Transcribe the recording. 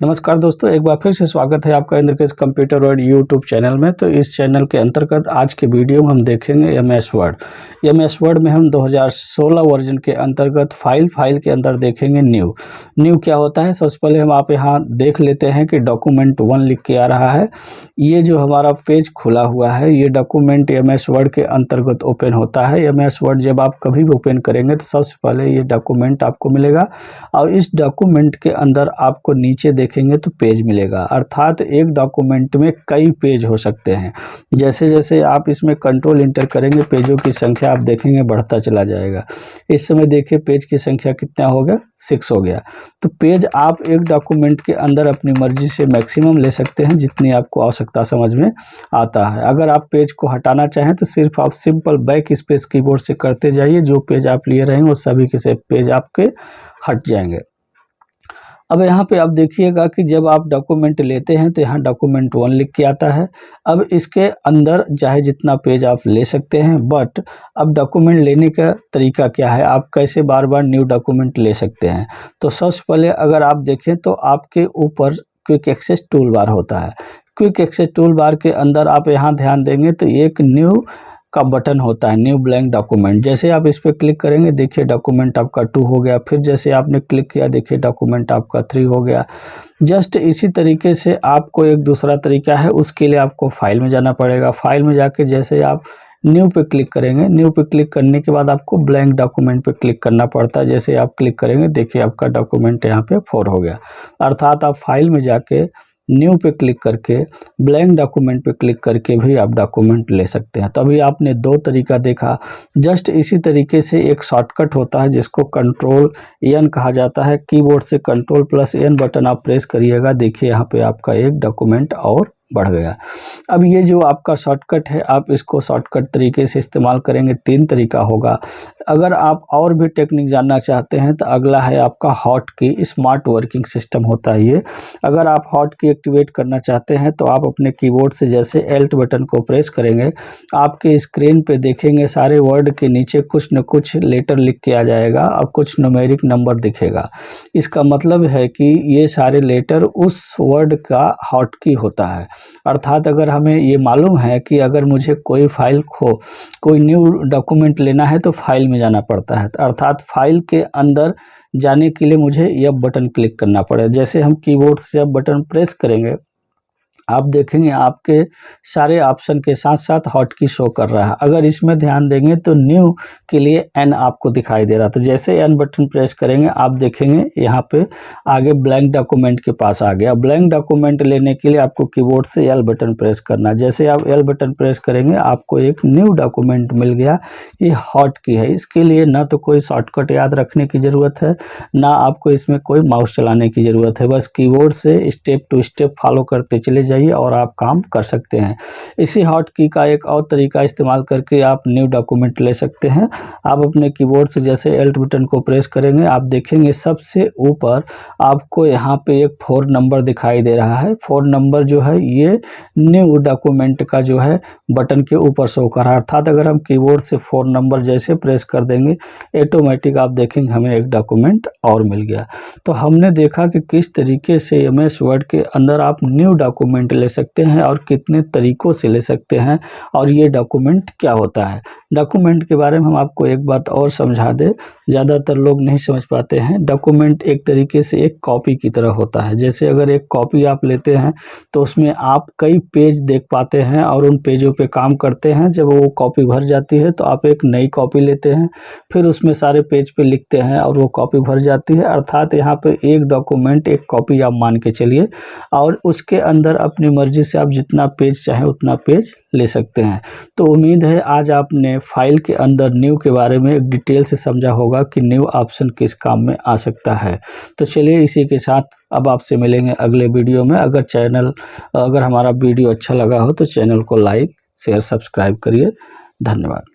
नमस्कार दोस्तों, एक बार फिर से स्वागत है आपका इंद्रकेश कंप्यूटर वर्ल्ड यूट्यूब चैनल में। तो इस चैनल के अंतर्गत आज के वीडियो में हम देखेंगे एमएस वर्ड में हम 2016 वर्जन के अंतर्गत फाइल के अंदर देखेंगे न्यू क्या होता है। सबसे पहले हम आप यहाँ देख लेते हैं कि डॉक्यूमेंट 1 लिख के आ रहा है। ये जो हमारा पेज खुला हुआ है ये डॉक्यूमेंट एमएस वर्ड के अंतर्गत ओपन होता है। एमएस वर्ड जब आप कभी भी ओपन करेंगे तो सबसे पहले ये डॉक्यूमेंट आपको मिलेगा और इस डॉक्यूमेंट के अंदर आपको नीचे देखेंगे तो पेज मिलेगा। अर्थात एक डॉक्यूमेंट में कई पेज हो सकते हैं। जैसे जैसे आप इसमें कंट्रोल इंटर करेंगे पेजों की संख्या आप देखेंगे बढ़ता चला जाएगा। इस समय देखिए पेज की संख्या कितना हो गया, 6 हो गया। तो पेज आप एक डॉक्यूमेंट के अंदर अपनी मर्जी से मैक्सिमम ले सकते हैं जितनी आपको आवश्यकता समझ में आता है। अगर आप पेज को हटाना चाहें तो सिर्फ आप सिंपल बैक स्पेस कीबोर्ड से करते जाइए। जो पेज आप लिए रहेंगे वो सभी के सब पेज आपके हट जाएंगे। अब यहाँ पे आप देखिएगा कि जब आप डॉक्यूमेंट लेते हैं तो यहाँ डॉक्यूमेंट 1 लिख के आता है। अब इसके अंदर चाहे जितना पेज आप ले सकते हैं, बट अब डॉक्यूमेंट लेने का तरीका क्या है, आप कैसे बार बार न्यू डॉक्यूमेंट ले सकते हैं। तो सबसे पहले अगर आप देखें तो आपके ऊपर क्विक एक्सेस टूल बार होता है। क्विक एक्सेस टूल बार के अंदर आप यहाँ ध्यान देंगे तो एक न्यू का बटन होता है, न्यू ब्लैंक डॉक्यूमेंट। जैसे आप इस पर क्लिक करेंगे देखिए डॉक्यूमेंट आपका 2 हो गया। फिर जैसे आपने क्लिक किया देखिए डॉक्यूमेंट आपका 3 हो गया। जस्ट इसी तरीके से आपको एक दूसरा तरीका है, उसके लिए आपको फाइल में जाना पड़ेगा। फाइल में जाके जैसे आप न्यू पे क्लिक करेंगे, न्यू पे क्लिक करने के बाद आपको ब्लैंक डॉक्यूमेंट पे क्लिक करना पड़ता है। जैसे आप क्लिक करेंगे देखिए आपका डॉक्यूमेंट यहाँ पे 4 हो गया। अर्थात आप फाइल में जाके न्यू पे क्लिक करके ब्लैंक डॉक्यूमेंट पे क्लिक करके भी आप डॉक्यूमेंट ले सकते हैं। तो अभी आपने 2 तरीका देखा। जस्ट इसी तरीके से एक शॉर्टकट होता है जिसको कंट्रोल एन कहा जाता है। कीबोर्ड से कंट्रोल प्लस एन बटन आप प्रेस करिएगा, देखिए यहाँ पे आपका एक डॉक्यूमेंट और बढ़ गया। अब ये जो आपका शॉर्टकट है आप इसको शॉर्टकट तरीके से इस्तेमाल करेंगे। 3 तरीका होगा। अगर आप और भी टेक्निक जानना चाहते हैं तो अगला है आपका हॉट की, स्मार्ट वर्किंग सिस्टम होता है ये। अगर आप हॉट की एक्टिवेट करना चाहते हैं तो आप अपने कीबोर्ड से जैसे एल्ट बटन को प्रेस करेंगे आपके स्क्रीन पे देखेंगे सारे वर्ड के नीचे कुछ न कुछ लेटर लिख के आ जाएगा और कुछ न्यूमेरिक नंबर दिखेगा। इसका मतलब है कि ये सारे लेटर उस वर्ड का हॉट की होता है। अर्थात अगर हमें ये मालूम है कि अगर मुझे कोई न्यू डॉक्यूमेंट लेना है तो फाइल में जाना पड़ता है, अर्थात फाइल के अंदर जाने के लिए मुझे यह बटन क्लिक करना पड़ेगा। जैसे हम कीबोर्ड से जब बटन प्रेस करेंगे आप देखेंगे आपके सारे ऑप्शन के साथ साथ हॉट की शो कर रहा है। अगर इसमें ध्यान देंगे तो न्यू के लिए एन आपको दिखाई दे रहा था। जैसे एन बटन प्रेस करेंगे आप देखेंगे यहाँ पे आगे ब्लैंक डॉक्यूमेंट के पास आ गया। ब्लैंक डॉक्यूमेंट लेने के लिए आपको कीबोर्ड से एल बटन प्रेस करना। जैसे आप एल बटन प्रेस करेंगे आपको एक न्यू डॉक्यूमेंट मिल गया। ये हॉट की है। इसके लिए ना तो कोई शॉर्टकट याद रखने की ज़रूरत है ना आपको इसमें कोई माउस चलाने की ज़रूरत है। बस कीबोर्ड से स्टेप टू स्टेप फॉलो करते चले जाइए और आप काम कर सकते हैं। इसी हॉट की का एक और तरीका इस्तेमाल करके आप न्यू डॉक्यूमेंट ले सकते हैं। आप अपने कीबोर्ड से जैसे एल्ट बटन को प्रेस करेंगे आप देखेंगे सबसे ऊपर आपको यहाँ पे एक 4 नंबर दिखाई दे रहा है। 4 नंबर जो है ये न्यू डॉक्यूमेंट का जो है बटन के ऊपर शो कर रहा है। अर्थात अगर हम कीबोर्ड से 4 नंबर जैसे प्रेस कर देंगे ऑटोमेटिक आप देखेंगे हमें एक डॉक्यूमेंट और मिल गया। तो हमने देखा कि किस तरीके से एमएस वर्ड के अंदर आप न्यू डॉक्यूमेंट ले सकते हैं और कितने तरीकों से ले सकते हैं और ये डॉक्यूमेंट क्या होता है। डॉक्यूमेंट के बारे में हम आपको एक बात और समझा दें, ज़्यादातर लोग नहीं समझ पाते हैं। डॉक्यूमेंट एक तरीके से एक कॉपी की तरह होता है। जैसे अगर एक कॉपी आप लेते हैं तो उसमें आप कई पेज देख पाते हैं और उन पेजों पे काम करते हैं। जब वो कॉपी भर जाती है तो आप एक नई कॉपी लेते हैं, फिर उसमें सारे पेज पे लिखते हैं और वो कॉपी भर जाती है। अर्थात यहाँ पे एक डॉक्यूमेंट एक कॉपी आप मान के चलिए और उसके अंदर अपनी मर्जी से आप जितना पेज चाहें उतना पेज ले सकते हैं। तो उम्मीद है आज आपने फाइल के अंदर न्यू के बारे में एक डिटेल से समझा होगा कि न्यू ऑप्शन किस काम में आ सकता है। तो चलिए इसी के साथ अब आपसे मिलेंगे अगले वीडियो में। अगर हमारा वीडियो अच्छा लगा हो तो चैनल को लाइक शेयर सब्सक्राइब करिए। धन्यवाद।